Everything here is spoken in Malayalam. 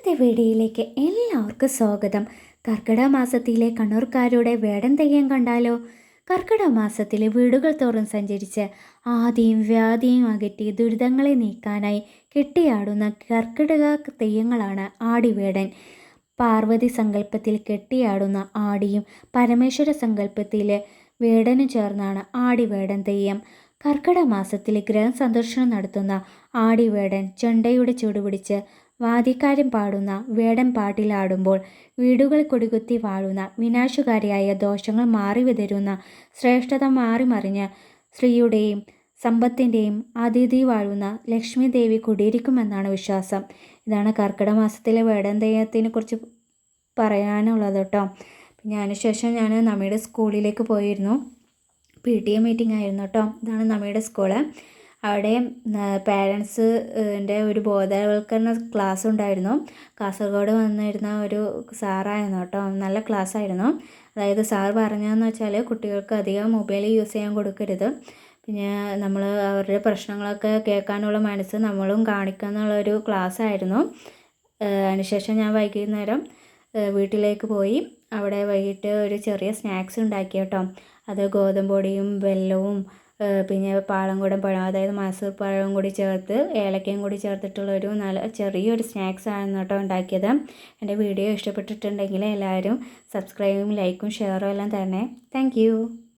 ഇന്നത്തെ വീഡിയോയിലേക്ക് എല്ലാവർക്കും സ്വാഗതം. കർക്കിടക മാസത്തിലെ കണ്ണൂർക്കാരുടെ വേടൻ തെയ്യം കണ്ടാലോ? കർക്കിടക മാസത്തിൽ വീടുകൾ തോറും സഞ്ചരിച്ച് ആദിയും വ്യാധിയും അകറ്റി ദുരിതങ്ങളെ നീക്കാനായി കെട്ടിയാടുന്ന കർക്കിടക തെയ്യങ്ങളാണ് ആടിവേടൻ. പാർവതി സങ്കല്പത്തിൽ കെട്ടിയാടുന്ന ആടിയും പരമേശ്വര സങ്കല്പത്തിൽ വേടനും ചേർന്നാണ് ആടിവേടൻ തെയ്യം. കർക്കിടക മാസത്തിൽ ഗൃഹസന്ദർശനം നടത്തുന്ന ആടിവേടൻ ചെണ്ടയുടെ ചുവടുപിടിച്ച് വാദ്യക്കാരൻ പാടുന്ന വേടൻ പാട്ടിലാടുമ്പോൾ വീടുകൾ കൊടികുത്തി വാഴുന്ന വിനാശകാരിയായ ദോഷങ്ങൾ മാറിവിതരുന്ന ശ്രേഷ്ഠത മാറിമറിഞ്ഞ് സ്ത്രീയുടെയും സമ്പത്തിൻ്റെയും അതിഥി വാഴുന്ന ലക്ഷ്മി ദേവി കുടിയിരിക്കുമെന്നാണ് വിശ്വാസം. ഇതാണ് കർക്കിടക മാസത്തിലെ വേടൻ തെയ്യത്തിനെ കുറിച്ച് പറയാനുള്ളത് കേട്ടോ. അതിനുശേഷം ഞാൻ നമ്മുടെ സ്കൂളിലേക്ക് പോയിരുന്നു. PTA മീറ്റിംഗ് ആയിരുന്നു കേട്ടോ. ഇതാണ് നമ്മുടെ സ്കൂള്. അവിടെ പാരൻസിൻ്റെ ഒരു ബോധവൽക്കരണ ക്ലാസ് ഉണ്ടായിരുന്നു. കാസർഗോഡ് വന്നിരുന്ന ഒരു സാറായിരുന്നു കേട്ടോ. നല്ല ക്ലാസ് ആയിരുന്നു. അതായത് സാർ പറഞ്ഞതെന്ന് വെച്ചാൽ കുട്ടികൾക്ക് അധികം മൊബൈൽ യൂസ് ചെയ്യാൻ കൊടുക്കരുത്, പിന്നെ നമ്മൾ അവരുടെ പ്രശ്നങ്ങളൊക്കെ കേൾക്കാനുള്ള മനസ്സ് നമ്മളും കാണിക്കുക എന്നുള്ളൊരു ക്ലാസ് ആയിരുന്നു. അതിനുശേഷം ഞാൻ വൈകുന്നേരം വീട്ടിലേക്ക് പോയി. അവിടെ വൈകിട്ട് ഒരു ചെറിയ സ്നാക്സ് ഉണ്ടാക്കി കേട്ടോ. അത് ഗോതമ്പ് പൊടിയും വെല്ലവും പിന്നെ പാളംകുടം പഴം, അതായത് മൈസൂർ പഴവും കൂടി ചേർത്ത് ഏലക്കയും കൂടി ചേർത്തിട്ടുള്ളൊരു നല്ല ചെറിയൊരു സ്നാക്സ് ആണ് കേട്ടോ ഉണ്ടാക്കിയത്. എൻ്റെ വീഡിയോ ഇഷ്ടപ്പെട്ടിട്ടുണ്ടെങ്കിൽ എല്ലാവരും സബ്സ്ക്രൈബും ലൈക്കും ഷെയറും എല്ലാം തരണേ. താങ്ക്